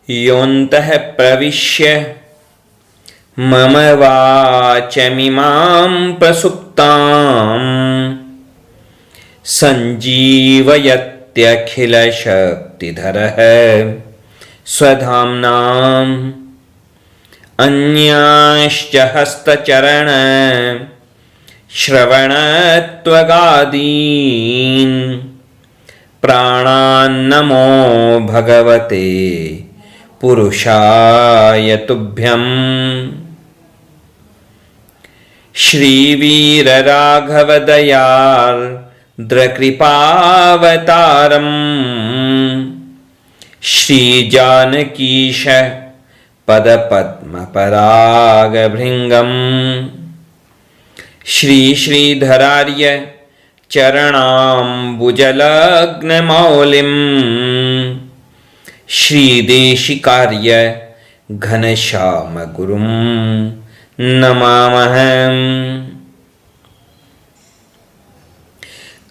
योऽन्तः प्रविश्य मम वाचमिमां प्रसुप्ताम् सञ्जीवयत्यखिलशक्तिधरः स्वधाम्नाम् अन्यांश्च हस्तचरण श्रवणत्वगादीन् प्राणान्नमो भगवते पुरुषाय तुभ्यम्। श्रीवीरराघवदयार्द्रकृपावतारम् श्रीजानकीश पदपद्मपरागभृङ्गम् श्रीधरार्य चरणाम्बुजलग्नमौलिम् श्रीदेशिकार्य घनश्यामगुरुं नमामहम्।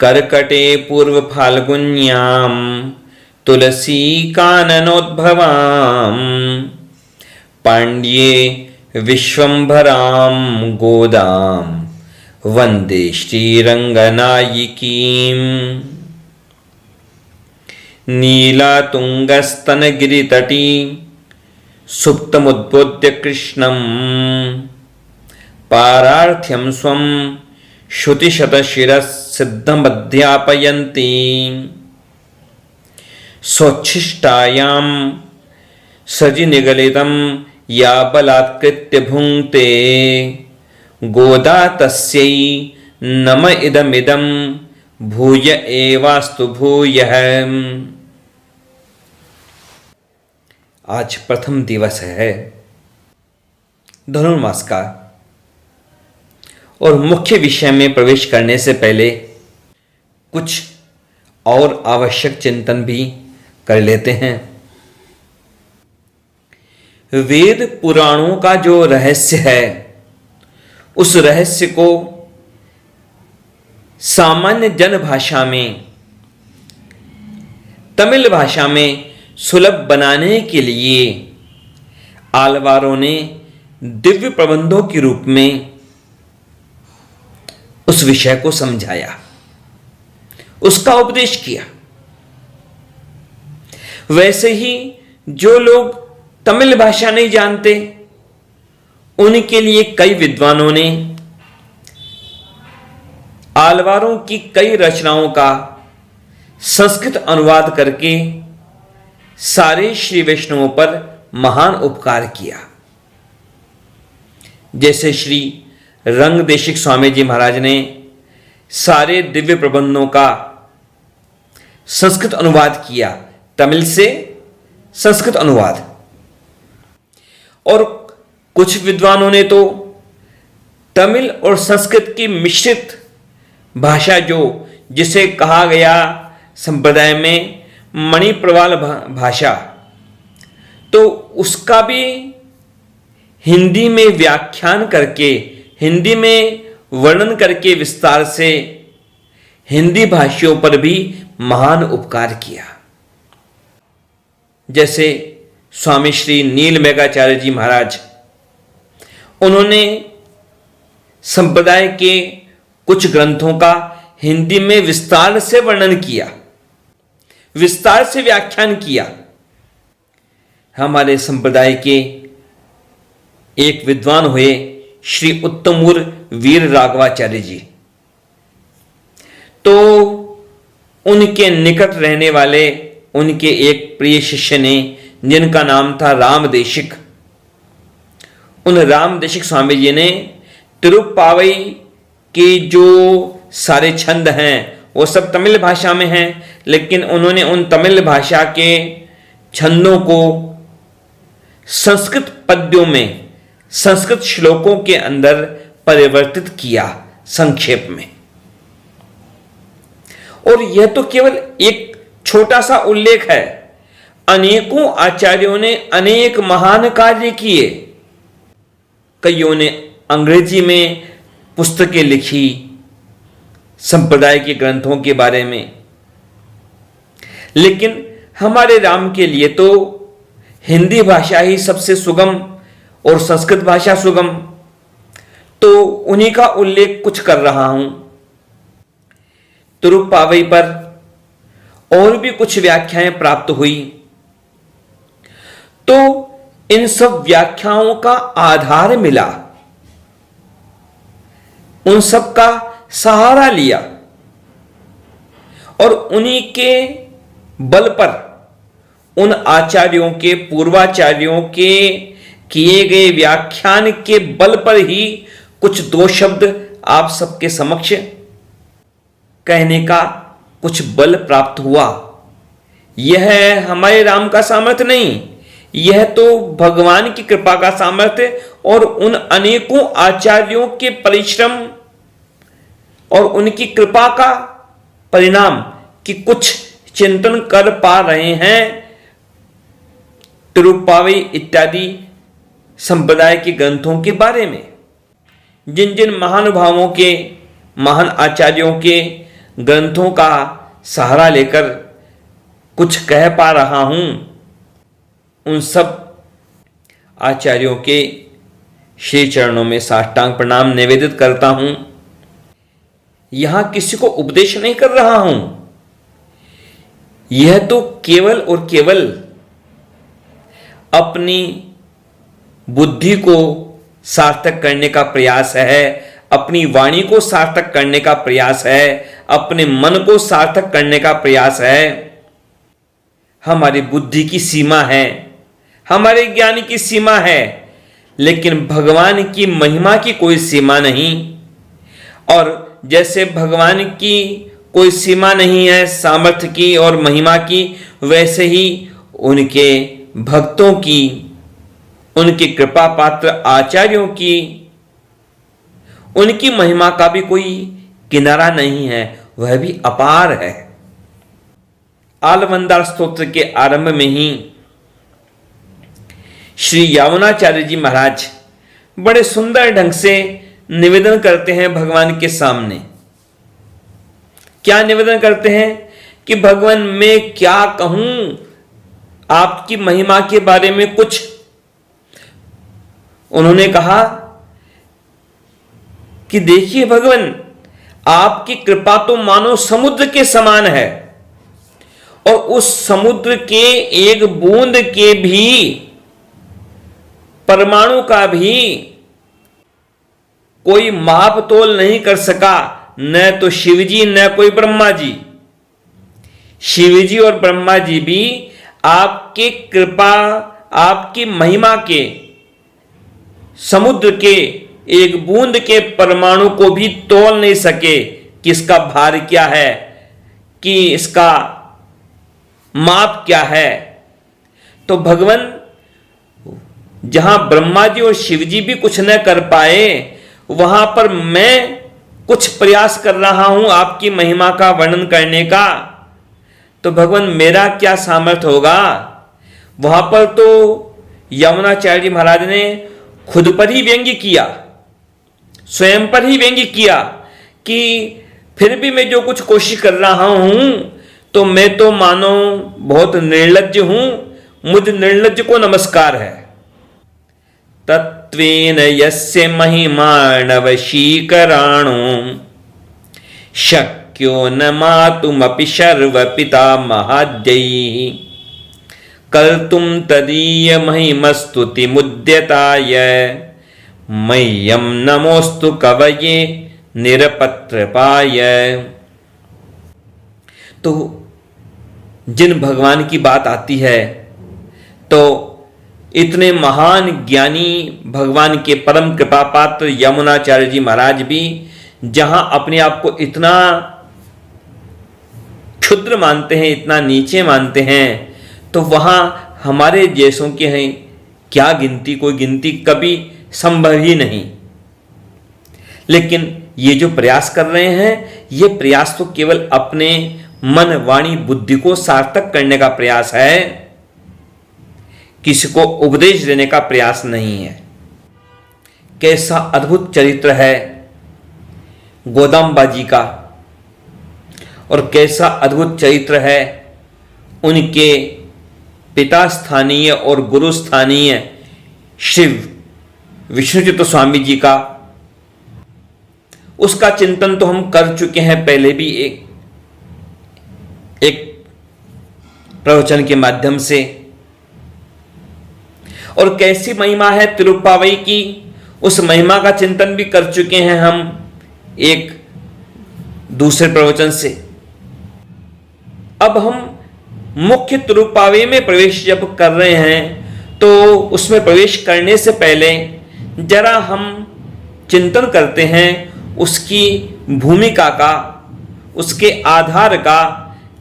कर्कटे पूर्वफाल्गुन्यां तुलसीकाननोद्भवाम् पाण्ड्ये विश्वम्भरां गोदां वन्दे श्रीरङ्गनायिकीम्। नीलातुङ्गस्तनगिरितटी सुप्तमुद्बोध्य कृष्णं पारार्थ्यं स्वं श्रुतिशतशिरःसिद्धमध्यापयन्ती स्वच्छिष्टायां सजिनिगलितं या बलात्कृत्य भुङ्क्ते गोदा तस्यै नम इदमिदं भूय एवास्तु भूयः। आज प्रथम दिवस है धनुर्मास का और मुख्य विषय में प्रवेश करने से पहले कुछ और आवश्यक चिंतन भी कर लेते हैं। वेद पुराणों का जो रहस्य है उस रहस्य को सामान्य जन भाषा में तमिल भाषा में सुलभ बनाने के लिए आलवारों ने दिव्य प्रबंधों के रूप में उस विषय को समझाया, उसका उपदेश किया। वैसे ही जो लोग तमिल भाषा नहीं जानते उनके लिए कई विद्वानों ने आलवारों की कई रचनाओं का संस्कृत अनुवाद करके सारे श्री वैष्णवों पर महान उपकार किया। जैसे श्री रंगदेशिक स्वामी जी महाराज ने सारे दिव्य प्रबंधों का संस्कृत अनुवाद किया, तमिल से संस्कृत अनुवाद। और कुछ विद्वानों ने तो तमिल और संस्कृत की मिश्रित भाषा जो जिसे कहा गया संप्रदाय में मणिप्रवाल भाषा, तो उसका भी हिंदी में व्याख्यान करके, हिंदी में वर्णन करके विस्तार से हिंदी भाषियों पर भी महान उपकार किया। जैसे स्वामी श्री नीलमेघाचार्य जी महाराज, उन्होंने संप्रदाय के कुछ ग्रंथों का हिंदी में विस्तार से वर्णन किया, विस्तार से व्याख्यान किया। हमारे संप्रदाय के एक विद्वान हुए श्री उत्तमूर वीर राघवाचार्य जी, तो उनके निकट रहने वाले उनके एक प्रिय शिष्य ने, जिनका नाम था रामदेशिक, उन रामदेशिक स्वामी जी ने तिरुप्पावई के जो सारे छंद हैं वो सब तमिल भाषा में हैं, लेकिन उन्होंने उन तमिल भाषा के छंदों को संस्कृत पद्यों में, संस्कृत श्लोकों के अंदर परिवर्तित किया संक्षेप में। और यह तो केवल एक छोटा सा उल्लेख है, अनेकों आचार्यों ने अनेक महान कार्य किए। कईयों ने अंग्रेजी में पुस्तकें लिखी संप्रदाय के ग्रंथों के बारे में, लेकिन हमारे राम के लिए तो हिंदी भाषा ही सबसे सुगम और संस्कृत भाषा सुगम, तो उन्हीं का उल्लेख कुछ कर रहा हूं। तिरुप्पावई पर और भी कुछ व्याख्याएं प्राप्त हुई, तो इन सब व्याख्याओं का आधार मिला, उन सब का सहारा लिया और उन्हीं के बल पर, उन आचार्यों के, पूर्वाचार्यों के किए गए व्याख्यान के बल पर ही कुछ दो शब्द आप सबके समक्ष कहने का कुछ बल प्राप्त हुआ। यह हमारे राम का सामर्थ्य नहीं, यह तो भगवान की कृपा का सामर्थ्य और उन अनेकों आचार्यों के परिश्रम और उनकी कृपा का परिणाम कि कुछ चिंतन कर पा रहे हैं तिरुप्पावई इत्यादि संप्रदाय के ग्रंथों के बारे में। जिन जिन महानुभावों के, महान आचार्यों के ग्रंथों का सहारा लेकर कुछ कह पा रहा हूं, उन सब आचार्यों के श्री चरणों में साष्टांग प्रणाम निवेदित करता हूं। यहां किसी को उपदेश नहीं कर रहा हूं, यह तो केवल और केवल अपनी बुद्धि को सार्थक करने का प्रयास है, अपनी वाणी को सार्थक करने का प्रयास है, अपने मन को सार्थक करने का प्रयास है। हमारी बुद्धि की सीमा है, हमारे ज्ञान की सीमा है, लेकिन भगवान की महिमा की कोई सीमा नहीं। और जैसे भगवान की कोई सीमा नहीं है सामर्थ्य की और महिमा की, वैसे ही उनके भक्तों की, उनके कृपा पात्र आचार्यों की, उनकी महिमा का भी कोई किनारा नहीं है, वह भी अपार है। आलवंदार स्तोत्र के आरंभ में ही श्री यामुनाचार्य जी महाराज बड़े सुंदर ढंग से निवेदन करते हैं भगवान के सामने। क्या निवेदन करते हैं कि भगवान मैं क्या कहूं आपकी महिमा के बारे में कुछ। उन्होंने कहा कि देखिए भगवान, आपकी कृपा तो मानो समुद्र के समान है और उस समुद्र के एक बूंद के भी, परमाणु का भी कोई माप तोल नहीं कर सका, न तो शिवजी न कोई ब्रह्मा जी। शिवजी और ब्रह्मा जी भी आपके कृपा, आपकी महिमा के समुद्र के एक बूंद के परमाणु को भी तोल नहीं सके कि इसका भार क्या है, कि इसका माप क्या है। तो भगवान, जहां ब्रह्मा जी और शिव जी भी कुछ न कर पाए, वहां पर मैं कुछ प्रयास कर रहा हूं आपकी महिमा का वर्णन करने का, तो भगवान मेरा क्या सामर्थ्य होगा। वहां पर तो यमुनाचार्य जी महाराज ने खुद पर ही व्यंग्य किया, स्वयं पर ही व्यंग्य किया कि फिर भी मैं जो कुछ कोशिश कर रहा हूं, तो मैं तो मानो बहुत निर्लज्ज हूं, मुझ निर्लज्ज को नमस्कार है। तत्वेन यस्य महिमाणवशीकराणो शक्यो न मातुमपि सर्वपितामहाद्यैः कर्तुं तदीय महिमस्तुति मुद्यताय मह्यं नमोस्तु कवये निरपत्रपाय। तो जिन भगवान की बात आती है, तो इतने महान ज्ञानी भगवान के परम कृपा पात्र यमुनाचार्य जी महाराज भी जहां अपने आप को इतना क्षुद्र मानते हैं, इतना नीचे मानते हैं, तो वहां हमारे जैसों के हैं क्या गिनती, कोई गिनती कभी संभव ही नहीं। लेकिन ये जो प्रयास कर रहे हैं, ये प्रयास तो केवल अपने मन, वाणी, बुद्धि को सार्थक करने का प्रयास है, किसी को उपदेश देने का प्रयास नहीं है। कैसा अद्भुत चरित्र है गोदाम्बा जी का, और कैसा अद्भुत चरित्र है उनके पिता स्थानीय और गुरु स्थानीय श्री विष्णुचित्त स्वामी जी का, उसका चिंतन तो हम कर चुके हैं पहले भी एक प्रवचन के माध्यम से। और कैसी महिमा है तिरुप्पावई की, उस महिमा का चिंतन भी कर चुके हैं हम एक दूसरे प्रवचन से। अब हम मुख्य तिरुप्पावई में प्रवेश जब कर रहे हैं तो उसमें प्रवेश करने से पहले जरा हम चिंतन करते हैं उसकी भूमिका का, उसके आधार का,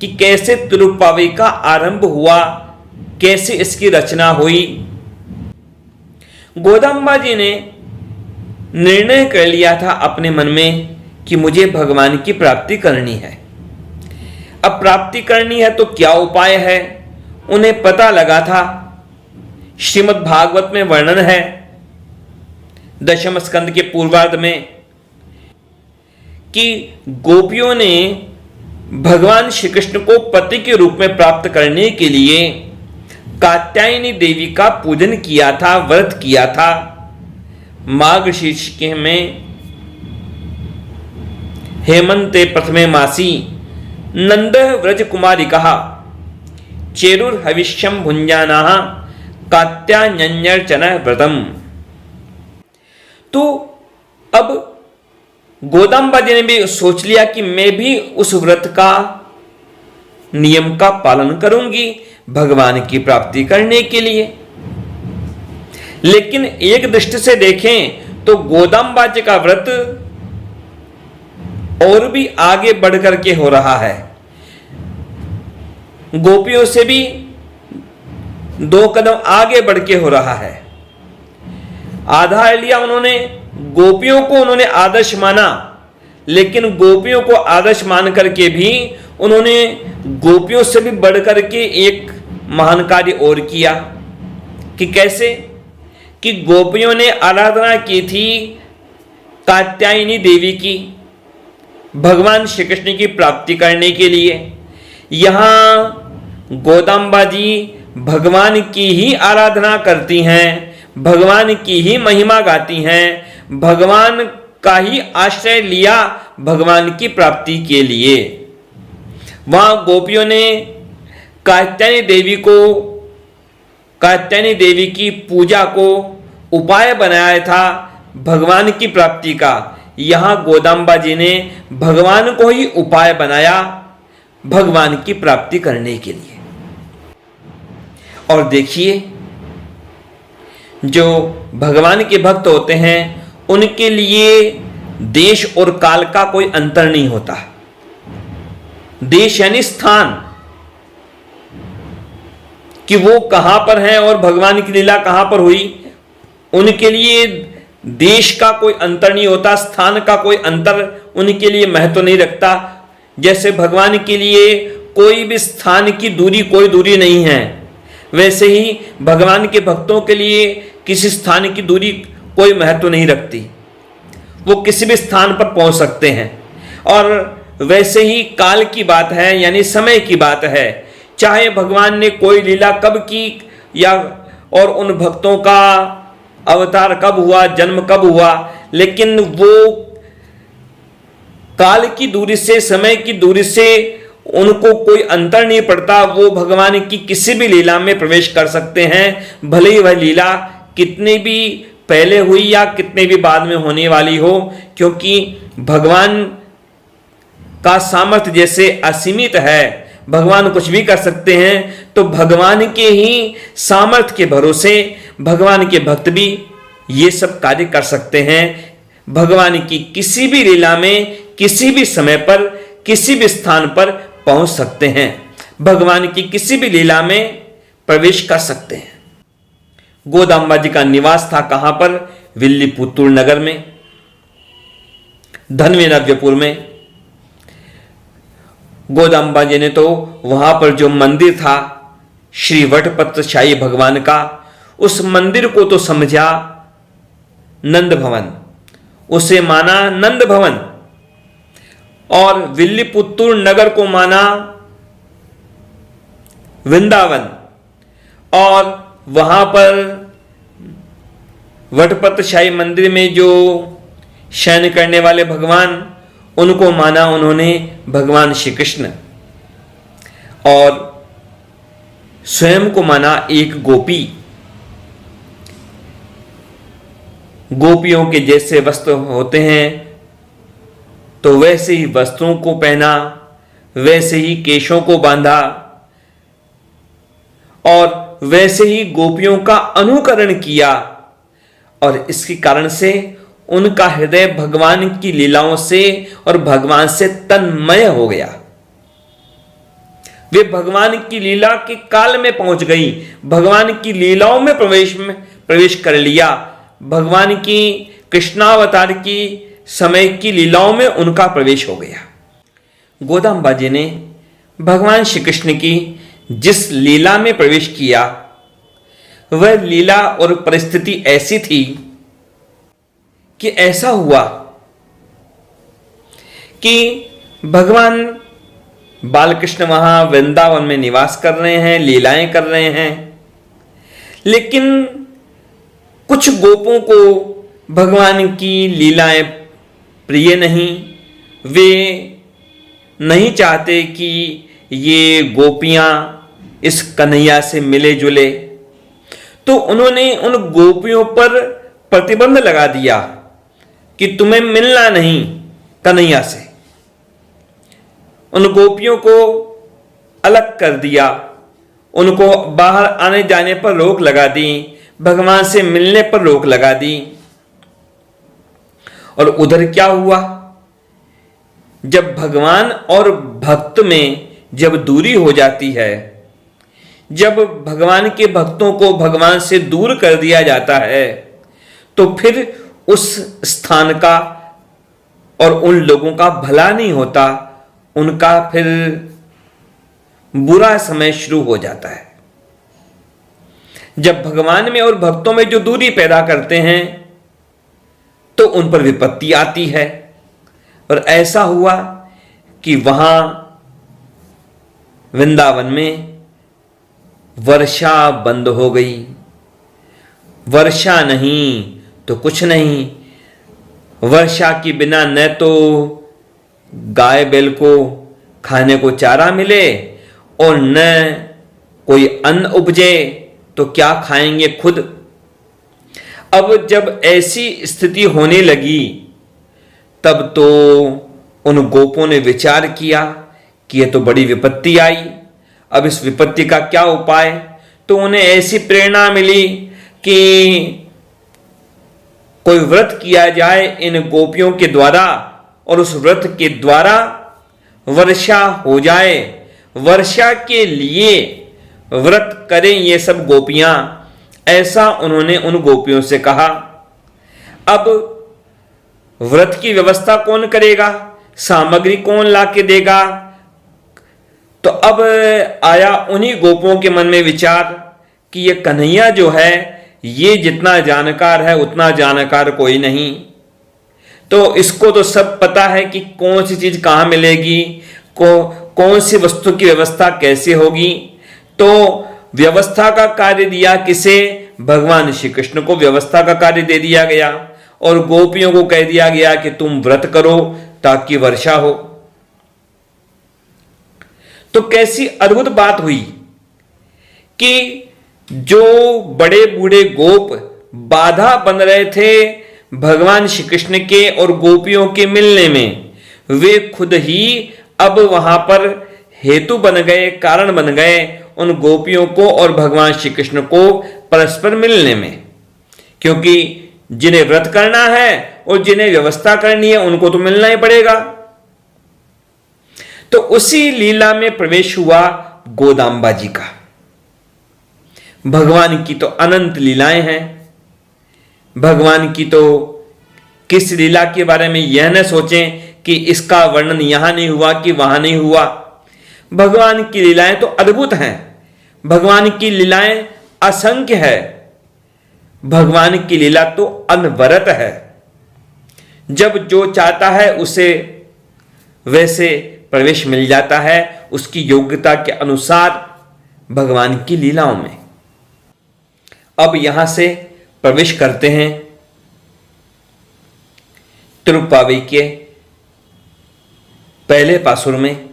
कि कैसे तिरुप्पावई का आरंभ हुआ, कैसे इसकी रचना हुई। गोदंबा जी ने निर्णय कर लिया था अपने मन में कि मुझे भगवान की प्राप्ति करनी है। अब प्राप्ति करनी है तो क्या उपाय है, उन्हें पता लगा था। श्रीमद् भागवत में वर्णन है, दशम स्कंद के पूर्वार्ध में, कि गोपियों ने भगवान श्री कृष्ण को पति के रूप में प्राप्त करने के लिए कात्यायनी देवी का पूजन किया था, व्रत किया था। माघ शीर्ष में हेमंते प्रथमे मासी नंद व्रज कुमारी कहा चेरुर हविष्यम भुंजाना कात्यायन्यर्चन व्रतम। तो अब गोदंबा जी ने भी सोच लिया कि मैं भी उस व्रत का नियम का पालन करूंगी भगवान की प्राप्ति करने के लिए। लेकिन एक दृष्टि से देखें तो गोदंबा जी का व्रत और भी आगे बढ़ करके हो रहा है, गोपियों से भी 2 कदम आगे बढ़ के हो रहा है। आधा लिया उन्होंने, गोपियों को उन्होंने आदर्श माना, लेकिन गोपियों को आदर्श मान करके भी उन्होंने गोपियों से भी बढ़ करके एक महान कार्य और किया। कि कैसे, कि गोपियों ने आराधना की थी कात्यायनी देवी की भगवान श्री कृष्ण की प्राप्ति करने के लिए। यहां गोदंबा जी भगवान की ही आराधना करती हैं, भगवान की ही महिमा गाती हैं, भगवान का ही आश्रय लिया भगवान की प्राप्ति के लिए। वहां गोपियों ने कात्यायनी देवी की पूजा को उपाय बनाया था भगवान की प्राप्ति का। यहां गोदंबा जी ने भगवान को ही उपाय बनाया भगवान की प्राप्ति करने के लिए। और देखिए, जो भगवान के भक्त होते हैं उनके लिए देश और काल का कोई अंतर नहीं होता। देश यानी स्थान, कि वो कहां पर हैं और भगवान की लीला कहां पर हुई, उनके लिए देश का कोई अंतर नहीं होता, स्थान का कोई अंतर उनके लिए महत्व नहीं रखता। जैसे भगवान के लिए कोई भी स्थान की दूरी कोई दूरी नहीं है, वैसे ही भगवान के भक्तों के लिए किसी स्थान की दूरी कोई महत्व नहीं रखती, वो किसी भी स्थान पर पहुंच सकते हैं। और वैसे ही काल की बात है, यानी समय की बात है, चाहे भगवान ने कोई लीला कब की या और उन भक्तों का अवतार कब हुआ, जन्म कब हुआ, लेकिन वो काल की दूरी से, समय की दूरी से उनको कोई अंतर नहीं पड़ता। वो भगवान की किसी भी लीला में प्रवेश कर सकते हैं, भले ही वह लीला कितनी भी पहले हुई या कितने भी बाद में होने वाली हो, क्योंकि भगवान का सामर्थ्य जैसे असीमित है, भगवान कुछ भी कर सकते हैं, तो भगवान के ही सामर्थ्य के भरोसे भगवान के भक्त भी ये सब कार्य कर सकते हैं। भगवान की किसी भी लीला में, किसी भी समय पर, किसी भी स्थान पर पहुंच सकते हैं, भगवान की किसी भी लीला में प्रवेश कर सकते हैं। गोदंबा जी का निवास था कहां पर? विल्लीपुत्तूर नगर में, धनवे नव्यपुर में। गोदंबा जी ने तो वहां पर जो मंदिर था श्री वटपत्रशाही भगवान का, उस मंदिर को तो समझा नंद भवन, उसे माना नंद भवन, और विल्लीपुत्तूर नगर को माना वृंदावन, और वहां पर वटपत्र शाही मंदिर में जो शयन करने वाले भगवान, उनको माना उन्होंने भगवान श्री कृष्ण, और स्वयं को माना एक गोपी। गोपियों के जैसे वस्त्र होते हैं तो वैसे ही वस्त्रों को पहना, वैसे ही केशों को बांधा और वैसे ही गोपियों का अनुकरण किया, और इसके कारण से उनका हृदय भगवान की लीलाओं से और भगवान से तन्मय हो गया। वे भगवान की लीला के काल में पहुंच गई, भगवान की लीलाओं में प्रवेश कर लिया, भगवान की कृष्णावतार की समय की लीलाओं में उनका प्रवेश हो गया। गोदाम्बा जी ने भगवान श्री कृष्ण की जिस लीला में प्रवेश किया, वह लीला और परिस्थिति ऐसी थी कि ऐसा हुआ कि भगवान बालकृष्ण वहां वृंदावन में निवास कर रहे हैं, लीलाएं कर रहे हैं, लेकिन कुछ गोपों को भगवान की लीलाएं प्रिय नहीं। वे नहीं चाहते कि ये गोपियां इस कन्हैया से मिले जुले, तो उन्होंने उन गोपियों पर प्रतिबंध लगा दिया कि तुम्हें मिलना नहीं कन्हैया से। उन गोपियों को अलग कर दिया, उनको बाहर आने जाने पर रोक लगा दी, भगवान से मिलने पर रोक लगा दी। और उधर क्या हुआ, जब भगवान और भक्त में जब दूरी हो जाती है, जब भगवान के भक्तों को भगवान से दूर कर दिया जाता है, तो फिर उस स्थान का और उन लोगों का भला नहीं होता, उनका फिर बुरा समय शुरू हो जाता है। जब भगवान में और भक्तों में जो दूरी पैदा करते हैं तो उन पर विपत्ति आती है। और ऐसा हुआ कि वहां वृंदावन में वर्षा बंद हो गई। वर्षा नहीं तो कुछ नहीं, वर्षा के बिना न तो गाय बैल को खाने को चारा मिले और न कोई अन्न उपजे, तो क्या खाएंगे खुद। अब जब ऐसी स्थिति होने लगी, तब तो उन गोपों ने विचार किया कि यह तो बड़ी विपत्ति आई, अब इस विपत्ति का क्या उपाय। तो उन्हें ऐसी प्रेरणा मिली कि कोई व्रत किया जाए इन गोपियों के द्वारा, और उस व्रत के द्वारा वर्षा हो जाए। वर्षा के लिए व्रत करें ये सब गोपियां, ऐसा उन्होंने उन गोपियों से कहा। अब व्रत की व्यवस्था कौन करेगा, सामग्री कौन लाके देगा। तो अब आया उन्हीं गोपों के मन में विचार कि ये कन्हैया जो है, ये जितना जानकार है उतना जानकार कोई नहीं। तो इसको तो सब पता है कि कौन सी चीज कहां मिलेगी, कौन सी वस्तु की व्यवस्था कैसे होगी। तो व्यवस्था का कार्य दिया किसे, भगवान श्री कृष्ण को व्यवस्था का कार्य दे दिया गया, और गोपियों को कह दिया गया कि तुम व्रत करो ताकि वर्षा हो। तो कैसी अद्भुत बात हुई कि जो बड़े बूढ़े गोप बाधा बन रहे थे भगवान श्री कृष्ण के और गोपियों के मिलने में, वे खुद ही अब वहां पर हेतु बन गए, कारण बन गए उन गोपियों को और भगवान श्री कृष्ण को परस्पर मिलने में। क्योंकि जिन्हें व्रत करना है और जिन्हें व्यवस्था करनी है उनको तो मिलना ही पड़ेगा। तो उसी लीला में प्रवेश हुआ गोदाम्बा जी का। भगवान की तो अनंत लीलाएं हैं। भगवान की तो किस लीला के बारे में यह न सोचें कि इसका वर्णन यहां नहीं हुआ कि वहां नहीं हुआ। भगवान की लीलाएं तो अद्भुत हैं, भगवान की लीलाएं असंख्य है, भगवान की लीला तो अनवरत है। जब जो चाहता है उसे वैसे प्रवेश मिल जाता है, उसकी योग्यता के अनुसार भगवान की लीलाओं में। अब यहां से प्रवेश करते हैं तिरुप्पावी के पहले पासुर में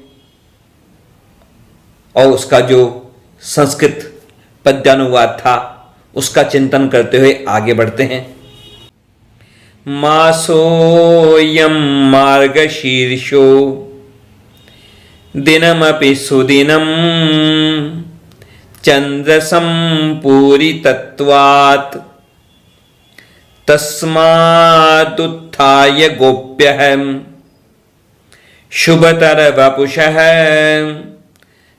और उसका जो संस्कृत पद्यानुवाद था उसका चिंतन करते हुए आगे बढ़ते हैं। मासोऽयं मार्गशीर्षो दिनमपि सुदिनं चन्द्रसम्पूरितत्वात् तस्मादुत्थाय गोप्यः शुभतरवपुषः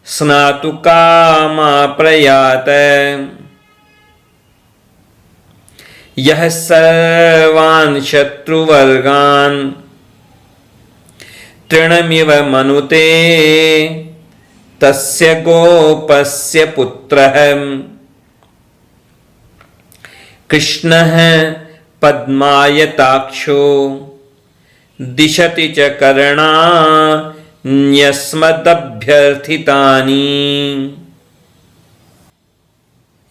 स्नातुकामा प्रयात यः सर्वान् शत्रुवर्गान् तृणमिव मनुते तस्य गोपस्य पुत्रः कृष्णः पद्मायताक्षो दिशति च कर्णान्यस्मदभ्यर्थितानि।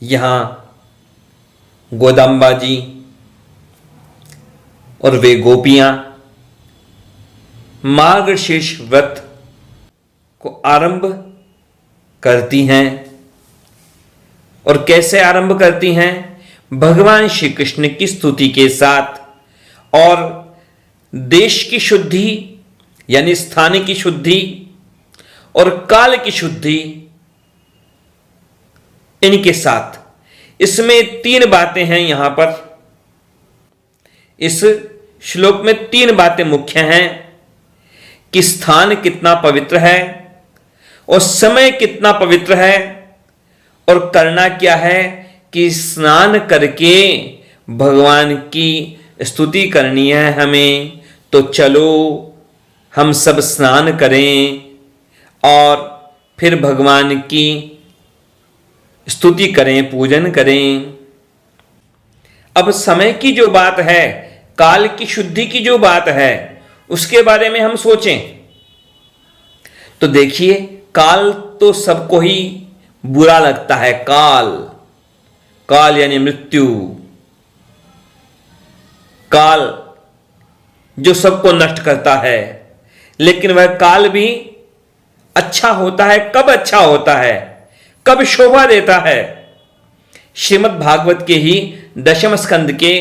यहां गोदाम्बा जी और वे गोपियां मार्गशीर्ष व्रत को आरंभ करती हैं। और कैसे आरंभ करती हैं? भगवान श्री कृष्ण की स्तुति के साथ और देश की शुद्धि यानी स्थान की शुद्धि और काल की शुद्धि इनके साथ। इसमें 3 बातें हैं। यहां पर इस श्लोक में 3 बातें मुख्य हैं कि स्थान कितना पवित्र है और समय कितना पवित्र है और करना क्या है कि स्नान करके भगवान की स्तुति करनी है हमें। तो चलो हम सब स्नान करें और फिर भगवान की स्तुति करें, पूजन करें। अब समय की जो बात है, काल की शुद्धि की जो बात है, उसके बारे में हम सोचें तो देखिए, काल तो सबको ही बुरा लगता है। काल यानी मृत्यु, काल जो सबको नष्ट करता है। लेकिन वह काल भी अच्छा होता है। कब अच्छा होता है? कब शोभा देता है? श्रीमद् भागवत के ही 10वें स्कंद के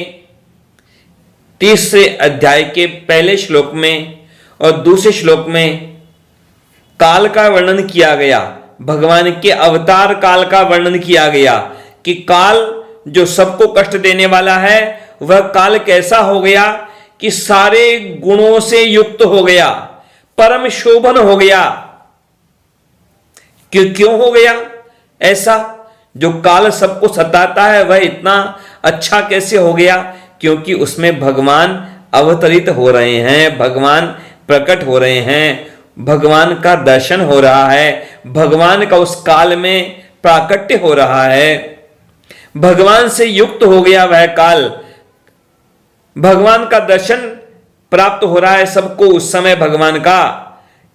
30वें अध्याय के पहले श्लोक में और दूसरे श्लोक में काल का वर्णन किया गया। भगवान के अवतार काल का वर्णन किया गया कि काल जो सबको कष्ट देने वाला है, वह काल कैसा हो गया कि सारे गुणों से युक्त हो गया, परम शोभन हो गया। क्यों हो गया ऐसा? जो काल सबको सताता है वह इतना अच्छा कैसे हो गया? क्योंकि उसमें भगवान अवतरित हो रहे हैं, भगवान प्रकट हो रहे हैं, भगवान का दर्शन हो रहा है, भगवान का उस काल में प्राकट्य हो रहा है, भगवान से युक्त हो गया वह काल, भगवान का दर्शन प्राप्त हो रहा है सबको उस समय भगवान का।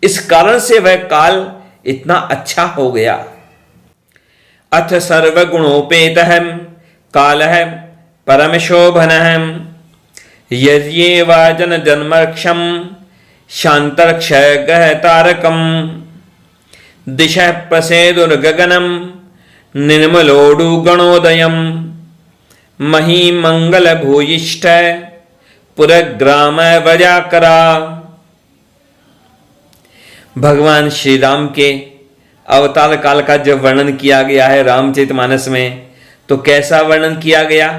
इस कारण से वह काल इतना अच्छा हो गया। अथ सर्वगुणोपेतः कालः परम शोभनः यद्येवाजन जन्मक्षम शांतरक्षय तारकम दिशः प्रसेदुर्गगनम निर्मलोडु गणोदयम महिमंगल भूयिष्ठ पुरग्राम वजाकरा। भगवान श्री राम के अवतार काल का जब वर्णन किया गया है रामचरितमानस में, तो कैसा वर्णन किया गया?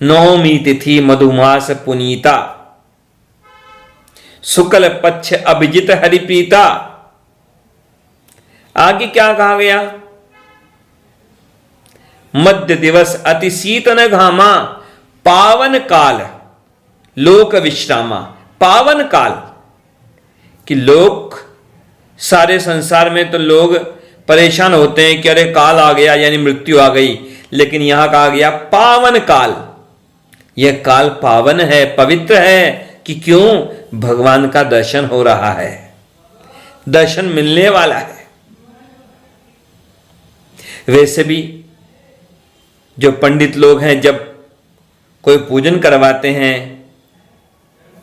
नवमी तिथि मधुमास पुनीता शुक्ल पक्ष अभिजित हरिप्रीता। आगे क्या कहा गया? मध्य दिवस अति शीतन घामा पावन काल लोक विश्रामा। पावन काल कि लोग सारे संसार में तो लोग परेशान होते हैं कि अरे काल आ गया यानी मृत्यु आ गई, लेकिन यहां कहा गया पावन काल। यह काल पावन है, पवित्र है कि क्यों? भगवान का दर्शन हो रहा है, दर्शन मिलने वाला है। वैसे भी जो पंडित लोग हैं जब कोई पूजन करवाते हैं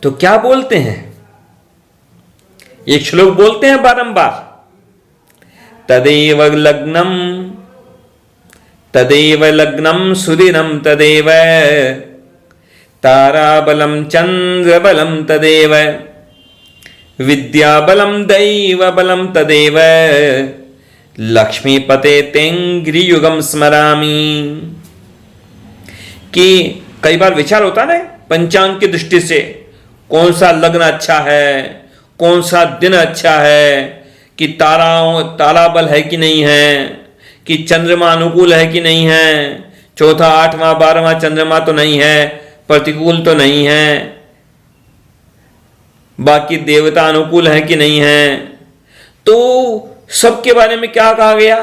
तो क्या बोलते हैं? एक श्लोक बोलते हैं बारंबार, तदेव लग्नम सुदिनम तदेव ताराबलम चंद्रबलम तदेव विद्याबलम दैवबलम तदेव लक्ष्मीपते तेंग्रियुगम स्मरामि। कि कई बार विचार होता है ना पंचांग की दृष्टि से, कौन सा लग्न अच्छा है, कौन सा दिन अच्छा है, कि तारा बल है कि नहीं है, कि चंद्रमा अनुकूल है कि नहीं है, चौथा 8वां 12वां चंद्रमा तो नहीं है, प्रतिकूल तो नहीं है, बाकी देवता अनुकूल है कि नहीं है। तो सबके बारे में क्या कहा गया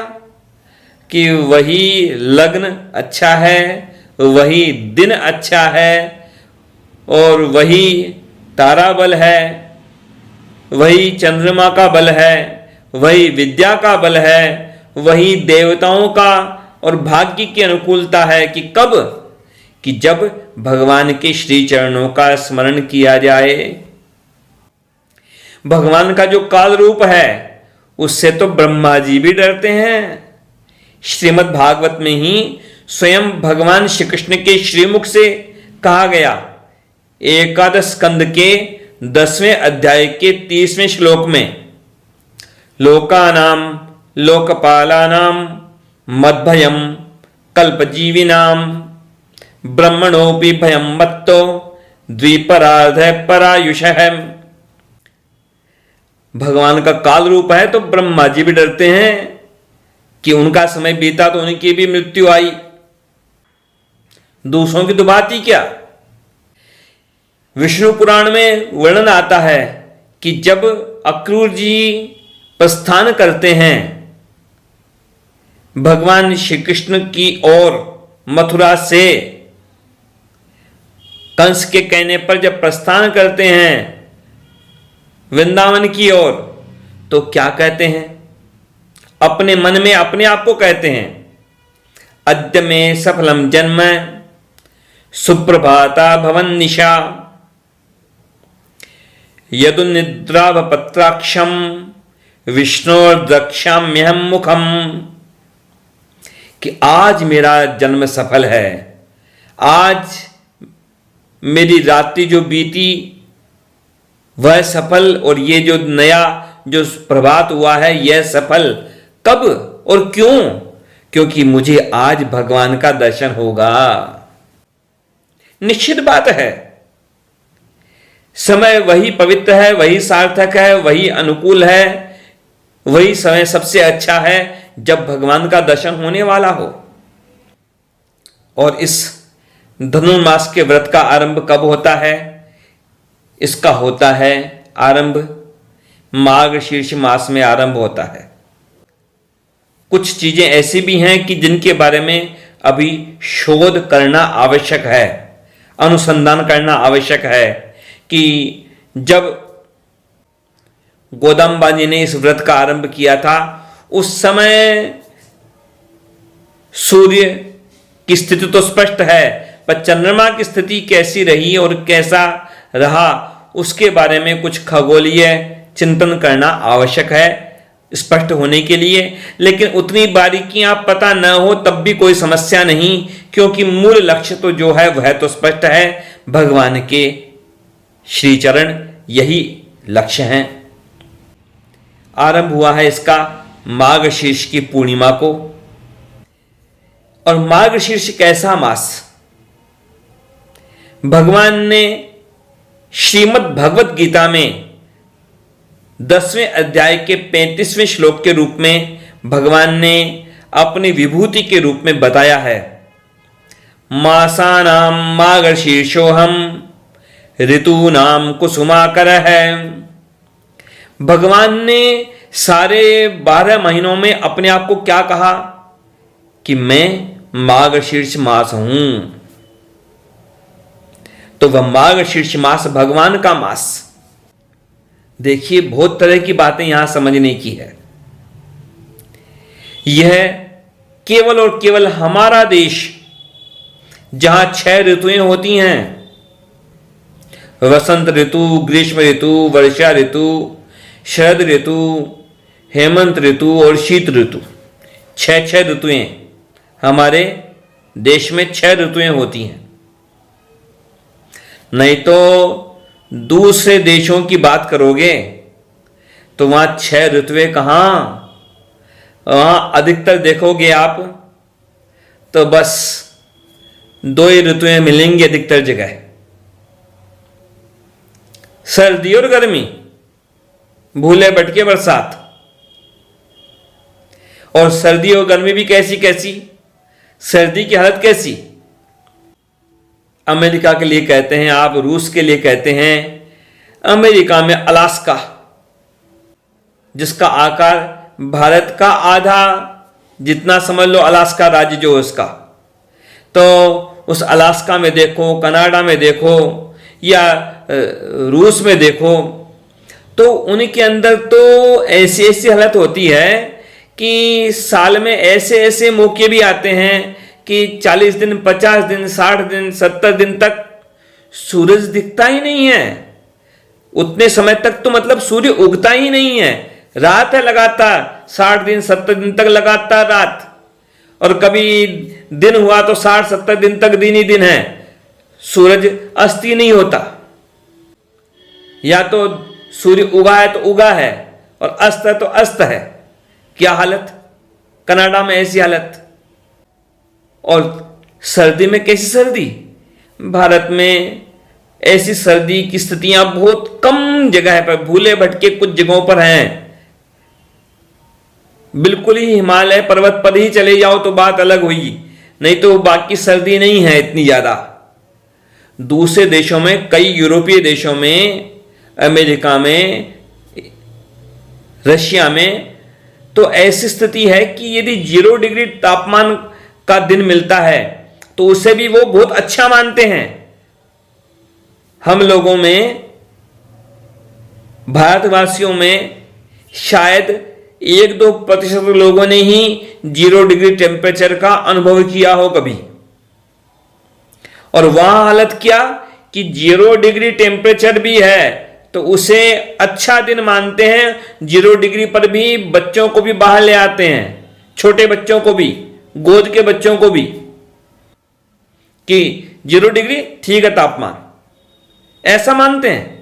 कि वही लग्न अच्छा है, वही दिन अच्छा है, और वही तारा बल है, वही चंद्रमा का बल है, वही विद्या का बल है, वही देवताओं का और भाग्य की अनुकूलता है। कि कब? कि जब भगवान के श्री चरणों का स्मरण किया जाए। भगवान का जो काल रूप है उससे तो ब्रह्मा जी भी डरते हैं। श्रीमद् भागवत में ही स्वयं भगवान श्री कृष्ण के श्रीमुख से कहा गया, एकादश स्कंद के 10वें अध्याय के 30वें श्लोक में, लोकानाम लोकपालानाम मद्भयम कल्पजीविनाम ब्रह्मणोपि भयम मत्तो द्विपराध परायुषः। भगवान का काल रूप है तो ब्रह्मा जी भी डरते हैं कि उनका समय बीता तो उनकी भी मृत्यु आई, दूसरों की तो बात ही क्या। विष्णु पुराण में वर्णन आता है कि जब अक्रूर जी प्रस्थान करते हैं भगवान श्री कृष्ण की ओर, मथुरा से कंस के कहने पर जब प्रस्थान करते हैं वृंदावन की ओर, तो क्या कहते हैं? अपने मन में अपने आप को कहते हैं, अद्य में सफलम जन्म सुप्रभाता भवन निशा यदु निद्रावपत्राक्षम विष्णोर्द्रक्ष्याम्यहं मुखम। कि आज मेरा जन्म सफल है, आज मेरी रात्रि जो बीती वह सफल, और ये जो नया जो प्रभात हुआ है यह सफल। कब और क्यों? क्योंकि मुझे आज भगवान का दर्शन होगा। निश्चित बात है, समय वही पवित्र है, वही सार्थक है, वही अनुकूल है, वही समय सबसे अच्छा है जब भगवान का दर्शन होने वाला हो। और इस धनुर्मास के व्रत का आरंभ कब होता है? इसका होता है आरंभ माघ शीर्ष मास में आरंभ होता है। कुछ चीजें ऐसी भी हैं कि जिनके बारे में अभी शोध करना आवश्यक है, अनुसंधान करना आवश्यक है। कि जब गोदम्बा जी ने इस व्रत का आरंभ किया था उस समय सूर्य की स्थिति तो स्पष्ट है, पर चंद्रमा की स्थिति कैसी रही और कैसा रहा उसके बारे में कुछ खगोलीय चिंतन करना आवश्यक है स्पष्ट होने के लिए। लेकिन उतनी बारीकियां पता न हो तब भी कोई समस्या नहीं, क्योंकि मूल लक्ष्य तो जो है वह तो स्पष्ट है, भगवान के श्री चरण यही लक्ष्य हैं। आरंभ हुआ है इसका माघ शीर्ष की पूर्णिमा को। और माघ शीर्ष कैसा मास? भगवान ने श्रीमद् भगवत गीता में 10वें अध्याय के 35वें श्लोक के रूप में भगवान ने अपनी विभूति के रूप में बताया है, मासानाम माघ शीर्षोहम ऋतूनाम कुसुमाकर है। भगवान ने सारे 12 महीनों में अपने आप को क्या कहा कि मैं माघ शीर्ष मास हूं। तो वह माघ शीर्ष मास भगवान का मास। देखिए बहुत तरह की बातें यहां समझने की है। यह केवल और केवल हमारा देश जहां 6 ऋतुएं होती हैं, वसंत ऋतु, ग्रीष्म ऋतु, वर्षा ऋतु, शरद ऋतु, हेमंत ऋतु और शीत ऋतु। 6 ऋतुएं हमारे देश में 6 ऋतुएं होती हैं। नहीं तो दूसरे देशों की बात करोगे तो वहां 6 ऋतुएं कहां, वहां अधिकतर देखोगे आप तो बस 2 ही ऋतुएं मिलेंगी अधिकतर जगह, सर्दी और गर्मी, भूले भटके बरसात। और सर्दी और गर्मी भी कैसी कैसी, सर्दी की हालत कैसी, अमेरिका के लिए कहते हैं आप, रूस के लिए कहते हैं, अमेरिका में अलास्का, जिसका आकार भारत का आधा जितना समझ लो, अलास्का राज्य जो है उसका, तो उस अलास्का में देखो, कनाडा में देखो या रूस में देखो, तो उनके अंदर तो ऐसी ऐसी हालत होती है कि साल में ऐसे ऐसे मौके भी आते हैं कि 40 दिन, 50 दिन, 60 दिन, 70 दिन तक सूरज दिखता ही नहीं है। उतने समय तक तो मतलब सूर्य उगता ही नहीं है, रात है लगातार, 60 दिन 70 दिन तक लगातार रात। और कभी दिन हुआ तो 60-70 दिन तक दिन ही दिन है, सूरज अस्त ही नहीं होता। या तो सूर्य उगा है तो उगा है और अस्त है तो अस्त है। क्या हालत, कनाडा में ऐसी हालत। और सर्दी में कैसी सर्दी, भारत में ऐसी सर्दी की स्थितियां बहुत कम जगह पर, भूले भटके कुछ जगहों पर हैं। बिल्कुल ही हिमालय पर्वत पर ही चले जाओ तो बात अलग हुई, नहीं तो बाकी सर्दी नहीं है इतनी ज्यादा। दूसरे देशों में, कई यूरोपीय देशों में, अमेरिका में, रशिया में तो ऐसी स्थिति है कि यदि 0 डिग्री तापमान का दिन मिलता है तो उसे भी वो बहुत अच्छा मानते हैं। हम लोगों में, भारतवासियों में शायद 1-2% लोगों ने ही 0 डिग्री टेम्परेचर का अनुभव किया हो कभी। और वहां हालत क्या कि 0 डिग्री टेम्परेचर भी है तो उसे अच्छा दिन मानते हैं। 0 डिग्री पर भी बच्चों को भी बाहर ले आते हैं, छोटे बच्चों को भी, गोद के बच्चों को भी, कि 0 डिग्री ठीक है तापमान, ऐसा मानते हैं।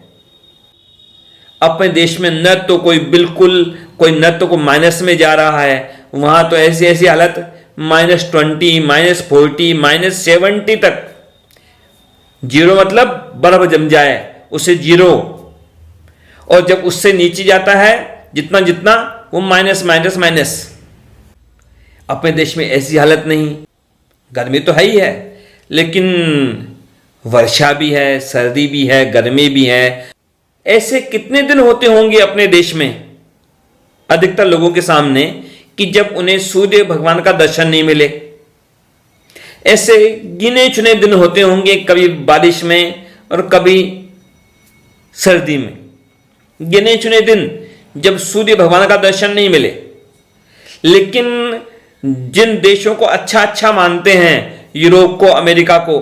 अपने देश में न तो कोई बिल्कुल, कोई न तो कोई माइनस में जा रहा है, वहां तो ऐसी ऐसी हालत -20, -40, -70 तक। 0 मतलब बर्फ जम जाए, उसे 0। और जब उससे नीचे जाता है जितना जितना, वो माइनस। अपने देश में ऐसी हालत नहीं। गर्मी तो है ही है, लेकिन वर्षा भी है, सर्दी भी है, गर्मी भी है। ऐसे कितने दिन होते होंगे अपने देश में अधिकतर लोगों के सामने कि जब उन्हें सूर्य भगवान का दर्शन नहीं मिले। ऐसे गिने चुने दिन होते होंगे, कभी बारिश में और कभी सर्दी में, गिने चुने दिन जब सूर्य भगवान का दर्शन नहीं मिले। लेकिन जिन देशों को अच्छा अच्छा मानते हैं, यूरोप को, अमेरिका को,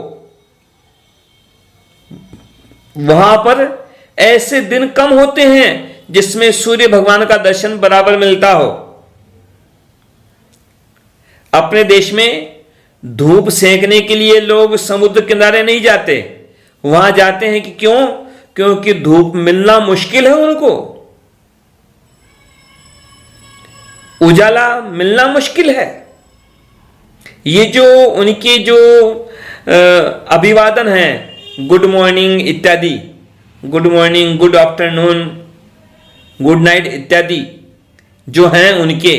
वहां पर ऐसे दिन कम होते हैं जिसमें सूर्य भगवान का दर्शन बराबर मिलता हो। अपने देश में धूप सेंकने के लिए लोग समुद्र किनारे नहीं जाते, वहां जाते हैं कि क्यों? क्योंकि धूप मिलना मुश्किल है, उनको उजाला मिलना मुश्किल है। ये जो उनके जो अभिवादन है, गुड मॉर्निंग इत्यादि, good morning, good afternoon, good night इत्यादि जो हैं उनके,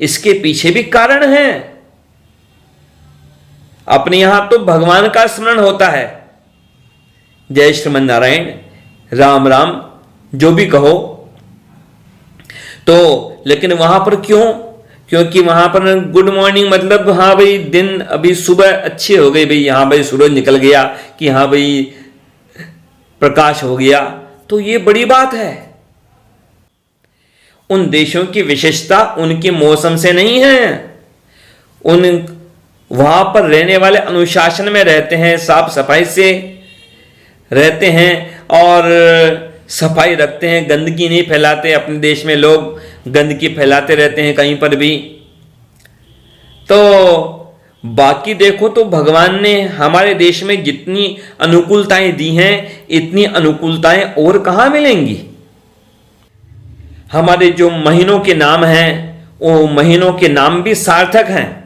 इसके पीछे भी कारण है। अपने यहां तो भगवान का स्मरण होता है, जय श्रीमन नारायण, राम राम, जो भी कहो। तो लेकिन वहां पर क्यों? क्योंकि वहां पर गुड मॉर्निंग मतलब हाँ भाई दिन, अभी सुबह अच्छी हो गई भाई, हाँ भाई सूरज निकल गया, कि हाँ भाई प्रकाश हो गया, तो ये बड़ी बात है। उन देशों की विशेषता उनके मौसम से नहीं है, उन वहां पर रहने वाले अनुशासन में रहते हैं, साफ सफाई से रहते हैं और सफाई रखते हैं, गंदगी नहीं फैलाते। अपने देश में लोग गंदगी फैलाते रहते हैं कहीं पर भी। तो बाकी देखो तो भगवान ने हमारे देश में जितनी अनुकूलताएं दी हैं, इतनी अनुकूलताएं और कहाँ मिलेंगी। हमारे जो महीनों के नाम हैं, वो महीनों के नाम भी सार्थक हैं।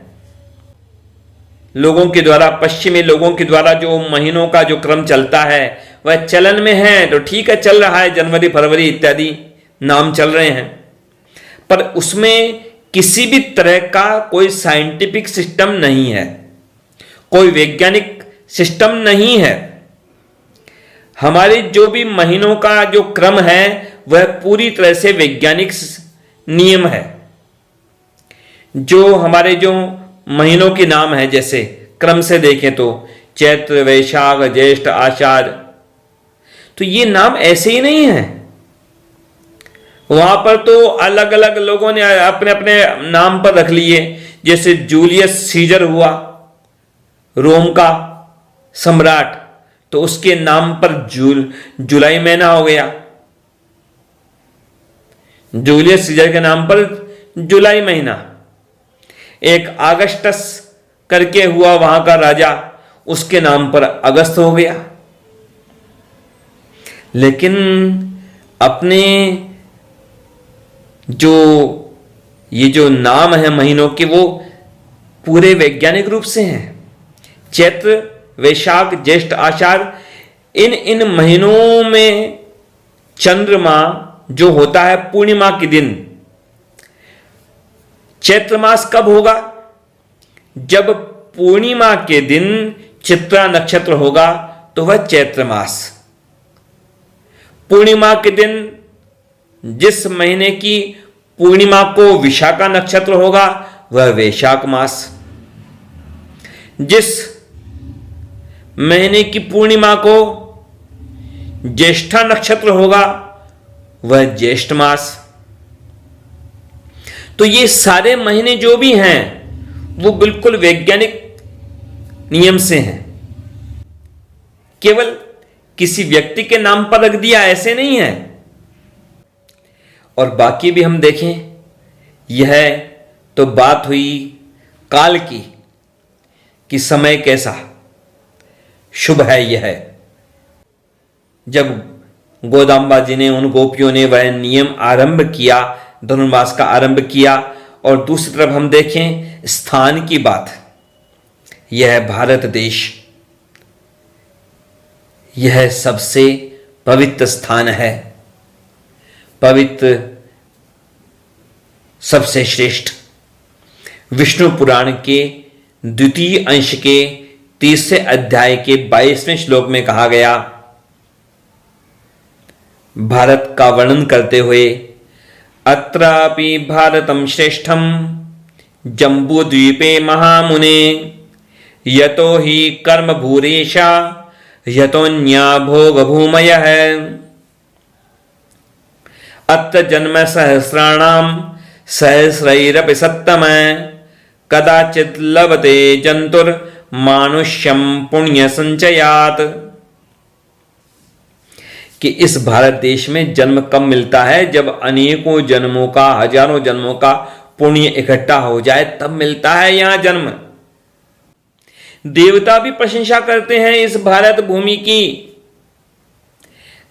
लोगों के द्वारा, पश्चिमी लोगों के द्वारा जो महीनों का जो क्रम चलता है वह चलन में है, तो ठीक है, चल रहा है, जनवरी फरवरी इत्यादि नाम चल रहे हैं, पर उसमें किसी भी तरह का कोई साइंटिफिक सिस्टम नहीं है, कोई वैज्ञानिक सिस्टम नहीं है। हमारे जो भी महीनों का जो क्रम है वह पूरी तरह से वैज्ञानिक नियम है। जो हमारे जो महीनों के नाम है, जैसे क्रम से देखें तो चैत्र, वैशाख, ज्येष्ठ, आषाढ़, तो ये नाम ऐसे ही नहीं है। वहां पर तो अलग अलग लोगों ने अपने अपने नाम पर रख लिए। जैसे जूलियस सीजर हुआ, रोम का सम्राट, तो उसके नाम पर जुलाई महीना हो गया। जूलियस सीजर के नाम पर जुलाई महीना। एक अगस्टस करके हुआ वहां का राजा, उसके नाम पर अगस्त हो गया। लेकिन अपने जो ये जो नाम है महीनों के, वो पूरे वैज्ञानिक रूप से हैं। चैत्र, वैशाख, ज्येष्ठ, आषाढ़, इन महीनों में चंद्रमा जो होता है पूर्णिमा के दिन। चैत्र मास कब होगा? जब पूर्णिमा के दिन चित्रा नक्षत्र होगा तो वह चैत्र मास। पूर्णिमा के दिन जिस महीने की पूर्णिमा को विशाखा नक्षत्र होगा वह वैशाख मास। जिस महीने की पूर्णिमा को ज्येष्ठा नक्षत्र होगा वह ज्येष्ठ मास। तो ये सारे महीने जो भी हैं वो बिल्कुल वैज्ञानिक नियम से हैं। केवल किसी व्यक्ति के नाम पर रख दिया ऐसे नहीं है। और बाकी भी हम देखें, यह तो बात हुई काल की कि समय कैसा शुभ है। यह जब गोदाम्बा जी ने, उन गोपियों ने वह नियम आरंभ किया, धनुर्मास का आरंभ किया। और दूसरी तरफ हम देखें स्थान की बात, यह भारत देश, यह सबसे पवित्र स्थान है, पवित्र, सबसे श्रेष्ठ। विष्णु पुराण के द्वितीय अंश के 30वें अध्याय के 22वें श्लोक में कहा गया, भारत का वर्णन करते हुए, अत्रापि भारतम श्रेष्ठम जम्बूद्वीपे महामुने, यतो हि कर्म भूरेशा यतोन्या भोग भूमयः, अत्र जन्म सहस्राणाम सहस्रैरपि सत्तम, कदाचित् लभते जंतुर मानुष्यम पुण्य संचयात। कि इस भारत देश में जन्म कब मिलता है? जब अनेकों जन्मों का, हजारों जन्मों का पुण्य इकट्ठा हो जाए तब मिलता है यहां जन्म। देवता भी प्रशंसा करते हैं इस भारत भूमि की।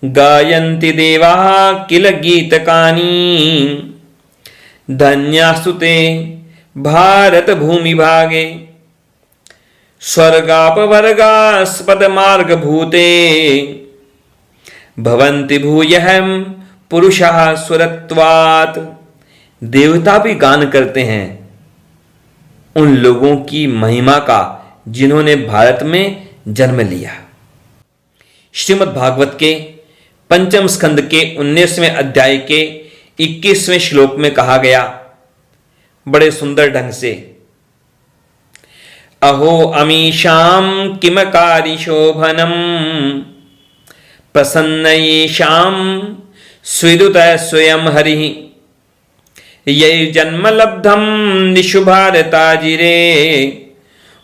गायन्ति देवा किल गीतकानी, धन्यास्तुते भारत भूमि भागे, स्वर्गापवर्गास्पद मार्ग भूते, भवन्ति भूयः पुरुषः सुरत्वात्। देवता भी गान करते हैं उन लोगों की महिमा का जिन्होंने भारत में जन्म लिया। श्रीमद् भागवत के पंचम स्कंद के 19वें अध्याय के 21वें श्लोक में कहा गया बड़े सुंदर ढंग से, अहो अमीशाम किमकारी शोभनम, प्रसन्नयेषां स्विदुत स्वयं हरि, ये जन्म लब्धम निशु भारताजिरे,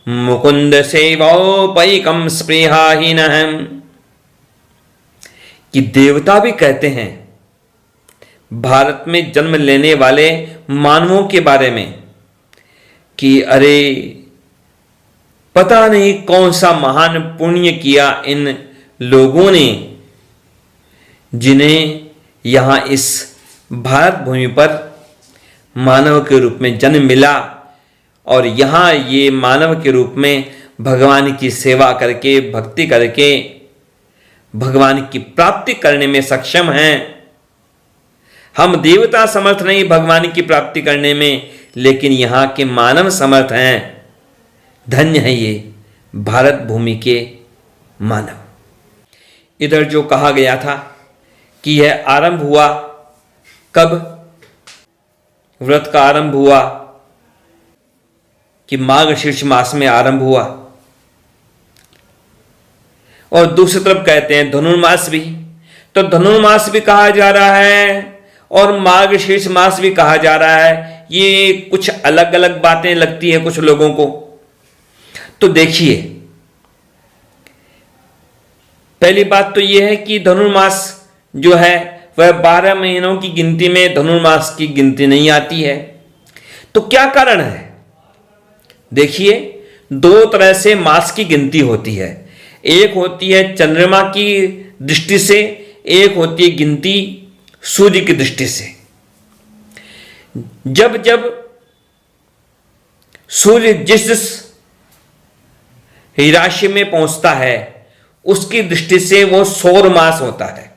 मुकुंद सेवोपैकम स्पृहाहीनः, कि देवता भी कहते हैं भारत में जन्म लेने वाले मानवों के बारे में कि अरे पता नहीं कौन सा महान पुण्य किया इन लोगों ने, जिन्हें यहां इस भारत भूमि पर मानव के रूप में जन्म मिला और यहां ये मानव के रूप में भगवान की सेवा करके, भक्ति करके भगवान की प्राप्ति करने में सक्षम हैं। हम देवता समर्थ नहीं भगवान की प्राप्ति करने में, लेकिन यहां के मानव समर्थ हैं। धन्य है ये भारत भूमि के मानव। इधर जो कहा गया था कि यह आरंभ हुआ कब, व्रत का आरंभ हुआ कि मार्गशीर्ष मास में आरंभ हुआ, और दूसरी तरफ कहते हैं धनुर्मास भी, तो धनुर्मास भी कहा जा रहा है और मार्गशीर्ष मास भी कहा जा रहा है। ये कुछ अलग अलग बातें लगती है कुछ लोगों को। तो देखिए, पहली बात तो यह है कि धनुर्मास जो है वह 12 महीनों की गिनती में धनुर्मास की गिनती नहीं आती है। तो क्या कारण है? देखिए, दो तरह से मास की गिनती होती है। एक होती है चंद्रमा की दृष्टि से, एक होती है गिनती सूर्य की दृष्टि से। जब जब सूर्य जिस राशि में पहुंचता है उसकी दृष्टि से वो सौर मास होता है।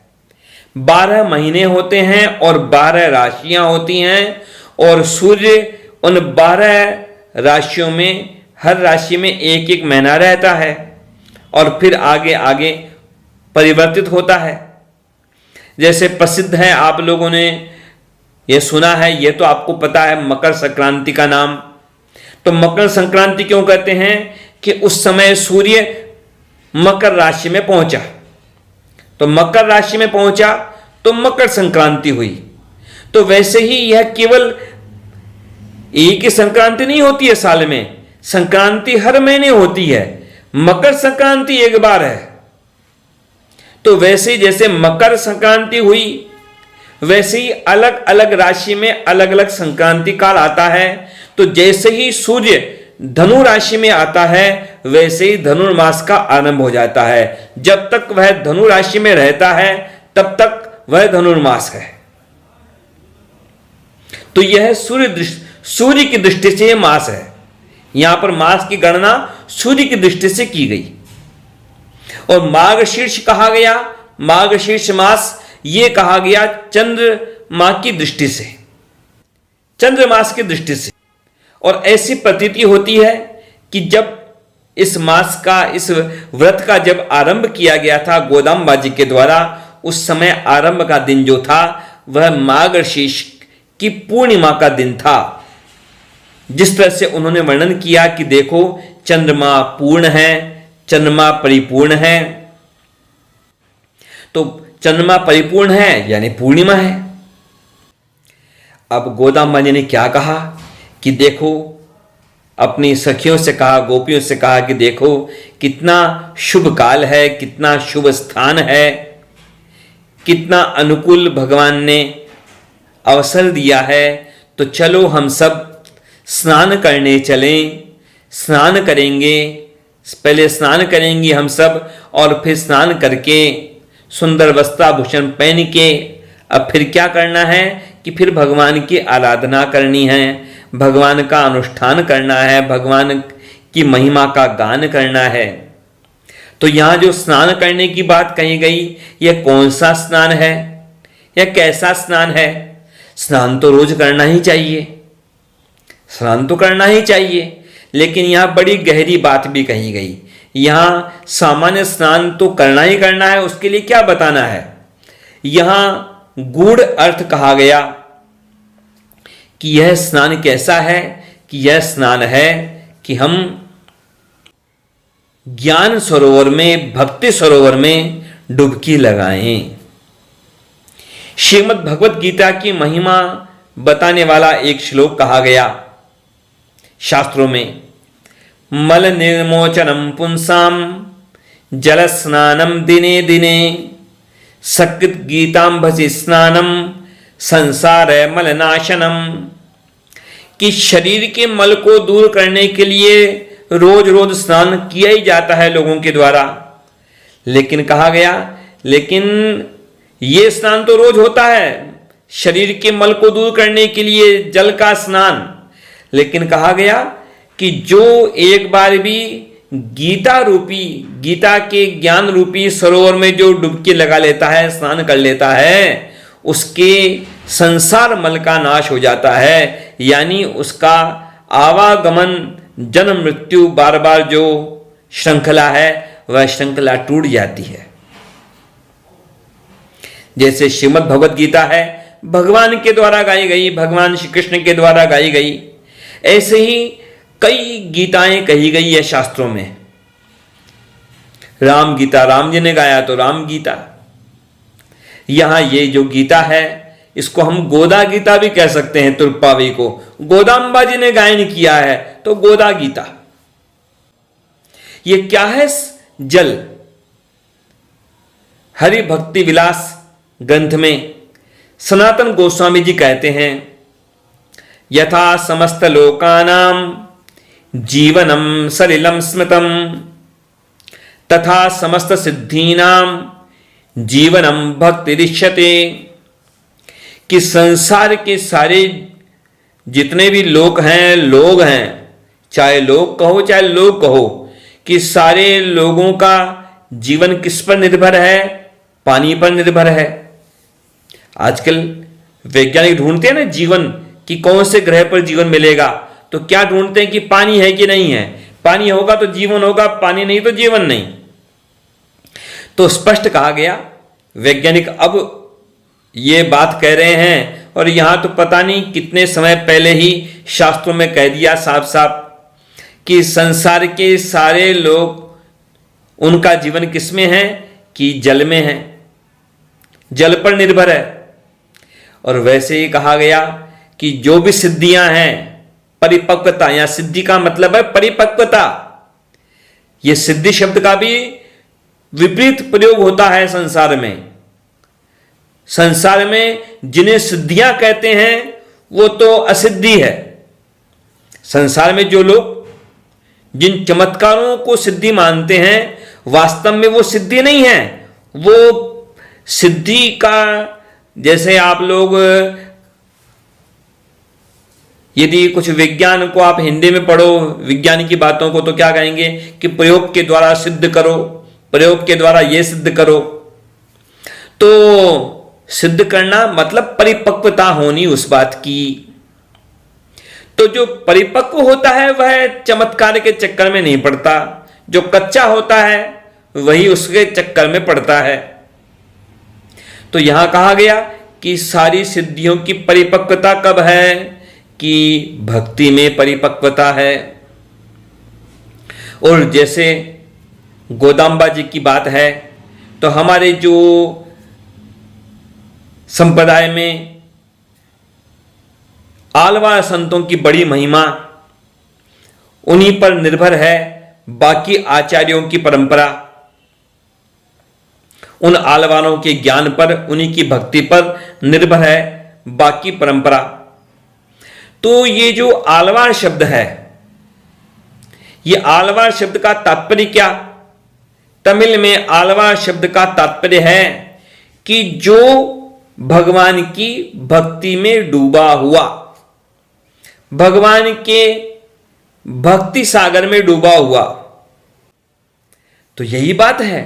12 महीने होते हैं और 12 राशियां होती हैं, और सूर्य उन 12 राशियों में हर राशि में एक एक महीना रहता है और फिर आगे आगे परिवर्तित होता है। जैसे प्रसिद्ध है, आप लोगों ने यह सुना है, यह तो आपको पता है, मकर संक्रांति का नाम। तो मकर संक्रांति क्यों कहते हैं? कि उस समय सूर्य मकर राशि में पहुंचा, तो मकर राशि में पहुंचा तो मकर संक्रांति हुई। तो वैसे ही यह केवल एक ही संक्रांति नहीं होती है साल में, संक्रांति हर महीने होती है। मकर संक्रांति एक बार है। तो वैसे जैसे मकर संक्रांति हुई, वैसे ही अलग अलग राशि में अलग अलग संक्रांति काल आता है। तो जैसे ही सूर्य धनु राशि में आता है वैसे ही धनुर्मास का आरंभ हो जाता है। जब तक वह धनु राशि में रहता है तब तक वह धनुर्मास है। तो यह सूर्य की दृष्टि से यह मास है। यहां पर मास की गणना सूर्य की दृष्टि से की गई। और मार्गशीर्ष कहा गया, मार्गशीर्ष मास यह कहा गया चंद्रमा की दृष्टि से, चंद्रमास की दृष्टि से। और ऐसी प्रतीति होती है कि जब इस मास का, इस व्रत का जब आरंभ किया गया था गोदाम्बा जी के द्वारा, उस समय आरंभ का दिन जो था वह मार्गशीर्ष की पूर्णिमा का दिन था। जिस तरह से उन्होंने वर्णन किया कि देखो चंद्रमा पूर्ण है, चंद्रमा परिपूर्ण है। तो चंद्रमा परिपूर्ण है यानी पूर्णिमा है। अब गोदाम्बा जी ने क्या कहा कि देखो, अपनी सखियों से कहा, गोपियों से कहा कि देखो कितना शुभ काल है, कितना शुभ स्थान है, कितना अनुकूल भगवान ने अवसर दिया है। तो चलो हम सब स्नान करने चलें, स्नान करेंगे, पहले स्नान करेंगे हम सब, और फिर स्नान करके सुंदर वस्त्राभूषण पहन के अब फिर क्या करना है कि फिर भगवान की आराधना करनी है, भगवान का अनुष्ठान करना है, भगवान की महिमा का गान करना है। तो यहां जो स्नान करने की बात कही गई, यह कौन सा स्नान है, यह कैसा स्नान है? स्नान तो रोज करना ही चाहिए, स्नान तो करना ही चाहिए, लेकिन यहां बड़ी गहरी बात भी कही गई। यहां सामान्य स्नान तो करना ही करना है, उसके लिए क्या बताना है? यहां गूढ़ अर्थ कहा गया कि यह स्नान कैसा है, कि यह स्नान है कि हम ज्ञान सरोवर में, भक्ति सरोवर में डुबकी लगाएं। श्रीमद् भगवत गीता की महिमा बताने वाला एक श्लोक कहा गया शास्त्रों में, मल निर्मोचनम पुंसाम जल स्नानम दिने दिने सकृत गीतांभसि स्नानम संसार मलनाशनम। कि शरीर के मल को दूर करने के लिए रोज रोज स्नान किया ही जाता है लोगों के द्वारा, लेकिन कहा गया लेकिन ये स्नान तो रोज होता है शरीर के मल को दूर करने के लिए जल का स्नान, लेकिन कहा गया कि जो एक बार भी गीता रूपी, गीता के ज्ञान रूपी सरोवर में जो डुबकी लगा लेता है, स्नान कर लेता है, उसके संसार मल का नाश हो जाता है। यानी उसका आवागमन जन्म मृत्यु बार बार जो श्रृंखला है वह श्रृंखला टूट जाती है। जैसे श्रीमद् भगवद गीता है भगवान के द्वारा गाई गई, भगवान श्री कृष्ण के द्वारा गाई गई, ऐसे ही कई गीताएं कही गई है शास्त्रों में। राम गीता राम जी ने गाया तो राम गीता, यहां ये जो गीता है इसको हम गोदा गीता भी कह सकते हैं। तुर्पावी को गोदाम्बा जी ने गायन किया है तो गोदा गीता। ये क्या है? जल। हरि भक्ति विलास ग्रंथ में सनातन गोस्वामी जी कहते हैं यथा समस्त लोकानां जीवनम सलिलम स्मृतम तथा समस्त सिद्धीनां जीवनम भक्ति दृश्यते। कि संसार के सारे जितने भी लोग हैं, चाहे लोग कहो चाहे लोग कहो, कि सारे लोगों का जीवन किस पर निर्भर है? पानी पर निर्भर है। आजकल वैज्ञानिक ढूंढते हैं ना जीवन, कि कौन से ग्रह पर जीवन मिलेगा, तो क्या ढूंढते हैं कि पानी है कि नहीं है। पानी होगा तो जीवन होगा, पानी नहीं तो जीवन नहीं। तो स्पष्ट कहा गया, वैज्ञानिक अब ये बात कह रहे हैं, और यहां तो पता नहीं कितने समय पहले ही शास्त्रों में कह दिया साफ साफ कि संसार के सारे लोग उनका जीवन किसमें है? कि जल में है, जल पर निर्भर है। और वैसे ही कहा गया कि जो भी सिद्धियां हैं, परिपक्वता, या सिद्धि का मतलब है परिपक्वता, यह सिद्धि शब्द का भी विपरीत प्रयोग होता है संसार में। संसार में जिन्हें सिद्धियां कहते हैं वो तो असिद्धि है। संसार में जो लोग जिन चमत्कारों को सिद्धि मानते हैं, वास्तव में वो सिद्धि नहीं है। वो सिद्धि का, जैसे आप लोग यदि कुछ विज्ञान को आप हिंदी में पढ़ो, विज्ञान की बातों को, तो क्या कहेंगे कि प्रयोग के द्वारा सिद्ध करो, प्रयोग के द्वारा ये सिद्ध करो। तो सिद्ध करना मतलब परिपक्वता होनी उस बात की। तो जो परिपक्व होता है वह चमत्कार के चक्कर में नहीं पड़ता, जो कच्चा होता है वही उसके चक्कर में पड़ता है। तो यहां कहा गया कि सारी सिद्धियों की परिपक्वता कब है? कि भक्ति में परिपक्वता है। और जैसे गोदाम्बा जी की बात है, तो हमारे जो संप्रदाय में आलवार संतों की बड़ी महिमा, उन्हीं पर निर्भर है बाकी आचार्यों की परंपरा। उन आलवारों के ज्ञान पर, उन्हीं की भक्ति पर निर्भर है बाकी परंपरा। तो ये जो आलवार शब्द है, ये आलवार शब्द का तात्पर्य क्या? तमिल में आलवार शब्द का तात्पर्य है कि जो भगवान की भक्ति में डूबा हुआ, भगवान के भक्ति सागर में डूबा हुआ। तो यही बात है,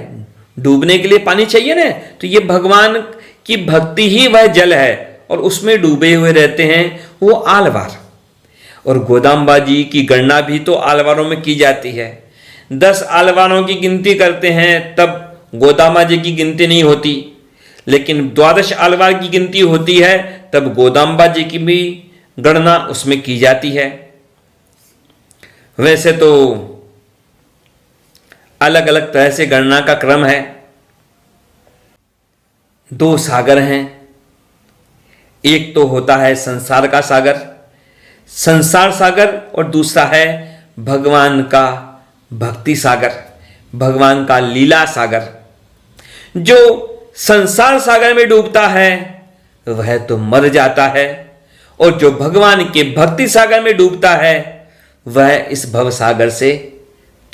डूबने के लिए पानी चाहिए ना, तो ये भगवान की भक्ति ही वह जल है और उसमें डूबे हुए रहते हैं वो आलवार। और गोदाम्बा जी की गणना भी तो आलवारों में की जाती है। 10 आलवारों की गिनती करते हैं तब गोदाम्बा जी की गिनती नहीं होती, लेकिन 12 आलवार की गिनती होती है तब गोदाम्बा जी की भी गणना उसमें की जाती है। वैसे तो अलग अलग तरह से गणना का क्रम है। 2 सागर हैं, एक तो होता है संसार का सागर, संसार सागर, और दूसरा है भगवान का भक्ति सागर, भगवान का लीला सागर। जो संसार सागर में डूबता है वह तो मर जाता है, और जो भगवान के भक्ति सागर में डूबता है वह इस भव सागर से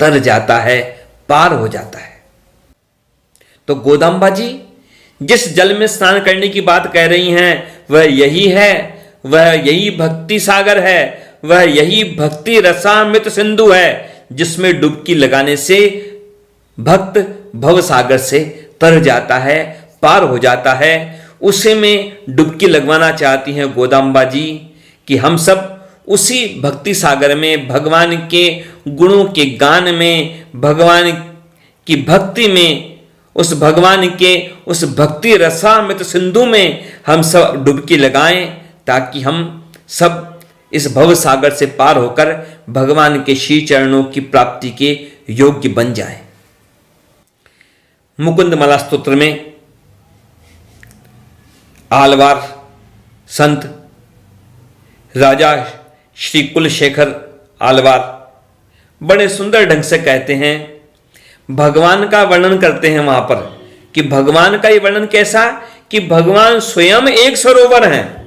तर जाता है, पार हो जाता है। तो गोदाम्बा जी जिस जल में स्नान करने की बात कह रही हैं वह यही है, वह यही भक्ति सागर है, वह यही भक्ति रसामृत सिंधु है जिसमें डुबकी लगाने से भक्त भव सागर से तर जाता है, पार हो जाता है। उसी में डुबकी लगवाना चाहती हैं गोदाम्बा जी कि हम सब उसी भक्ति सागर में, भगवान के गुणों के गान में, भगवान की भक्ति में, उस भगवान के उस भक्ति रसामृत सिंधु में हम सब डुबकी लगाएं, ताकि हम सब इस भव सागर से पार होकर भगवान के श्री चरणों की प्राप्ति के योग्य बन जाएं। मुकुंदमाला स्तोत्र में आलवार संत राजा श्री कुलशेखर आलवार बड़े सुंदर ढंग से कहते हैं, भगवान का वर्णन करते हैं वहां पर कि भगवान का ये वर्णन कैसा कि भगवान स्वयं एक सरोवर हैं।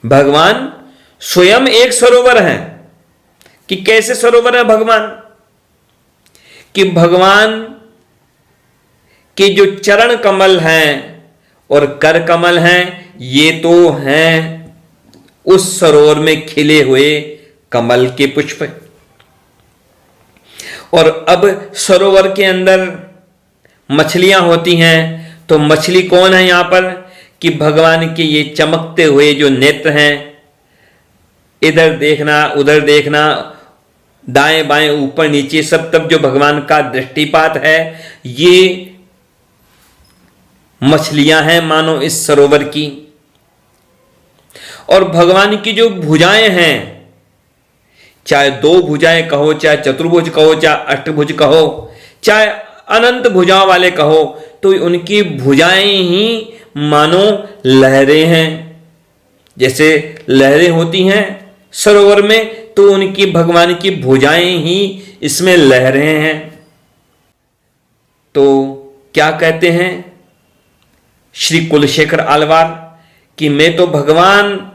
भगवान स्वयं एक सरोवर हैं। कि कैसे सरोवर है भगवान? कि भगवान के जो चरण कमल हैं और कर कमल हैं, ये तो हैं उस सरोवर में खिले हुए कमल के पुष्प। और अब सरोवर के अंदर मछलियां होती हैं, तो मछली कौन है यहां पर? कि भगवान के ये चमकते हुए जो नेत्र हैं, इधर देखना उधर देखना, दाएं बाएं ऊपर नीचे सब तब जो भगवान का दृष्टिपात है, ये मछलियां हैं मानो इस सरोवर की। और भगवान की जो भुजाएं हैं, चाहे दो भुजाएं कहो, चाहे चतुर्भुज कहो, चाहे अष्टभुज कहो, चाहे अनंत भुजाओं वाले कहो, तो उनकी भुजाएं ही मानो लहरें हैं। जैसे लहरें होती हैं सरोवर में, तो उनकी भगवान की भुजाएं ही इसमें लहरें हैं। तो क्या कहते हैं श्री कुलशेखर आलवार कि मैं तो भगवान,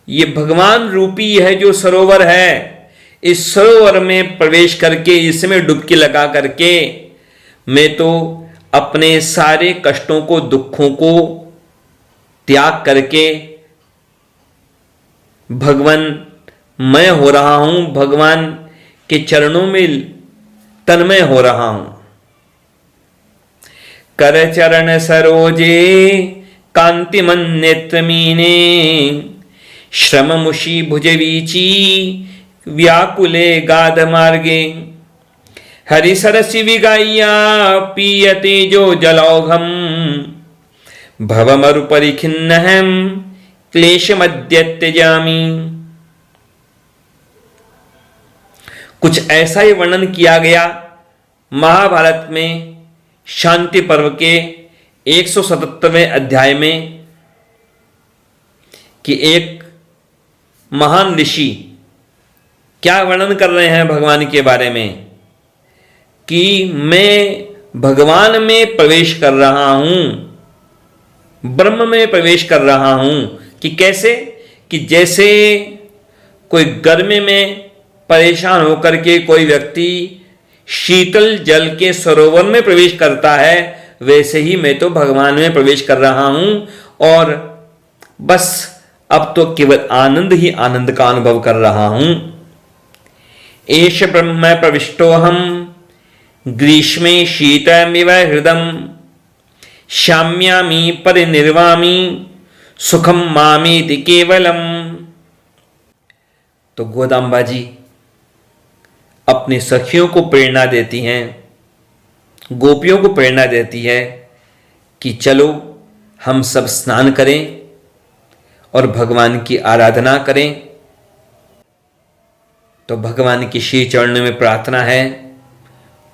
ये भगवान रूपी है जो सरोवर है, इस सरोवर में प्रवेश करके, इसमें डुबकी लगा करके मैं तो अपने सारे कष्टों को, दुखों को त्याग करके भगवान मैं हो रहा हूं, भगवान के चरणों में तन्मय हो रहा हूं। कर चरण सरोजे कांतिमन नेत्रमीने, श्रममुषि भुजवीची व्याकुले गाध मार्गे, हरिसरसि विगाय्या पीयते जो जलौघम, भवमरुपरिखिन्नहं क्लेशमद्य त्यजामि। कुछ ऐसा ही वर्णन किया गया महाभारत में शांति पर्व के 177वें अध्याय में कि एक महान ऋषि क्या वर्णन कर रहे हैं भगवान के बारे में कि मैं भगवान में प्रवेश कर रहा हूं, ब्रह्म में प्रवेश कर रहा हूं। कि कैसे? कि जैसे कोई गर्मी में परेशान होकर के कोई व्यक्ति शीतल जल के सरोवर में प्रवेश करता है, वैसे ही मैं तो भगवान में प्रवेश कर रहा हूं और बस अब तो केवल आनंद ही आनंद का अनुभव कर रहा हूं। एष ब्रह्म प्रविष्टोहम ग्रीष्मे शीतमिव हृदम, शाम्यामि परिनिर्वामि सुखम मामेति केवलम। तो गोदाम्बा जी अपनी सखियों को प्रेरणा देती हैं, गोपियों को प्रेरणा देती है कि चलो हम सब स्नान करें और भगवान की आराधना करें। तो भगवान की श्री चरणों में प्रार्थना है,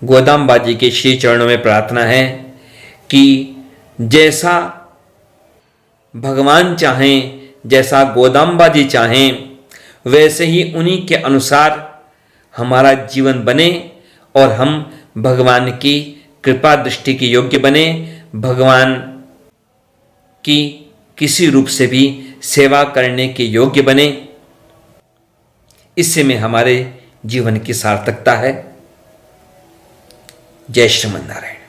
गोदाम्बा जी के श्री चरणों में प्रार्थना है कि जैसा भगवान चाहें, जैसा गोदाम्बा जी चाहें, वैसे ही उन्हीं के अनुसार हमारा जीवन बने और हम भगवान की कृपा दृष्टि के योग्य बने, भगवान की किसी रूप से भी सेवा करने के योग्य बने। इससे में हमारे जीवन की सार्थकता है। जय श्रीमन नारायण।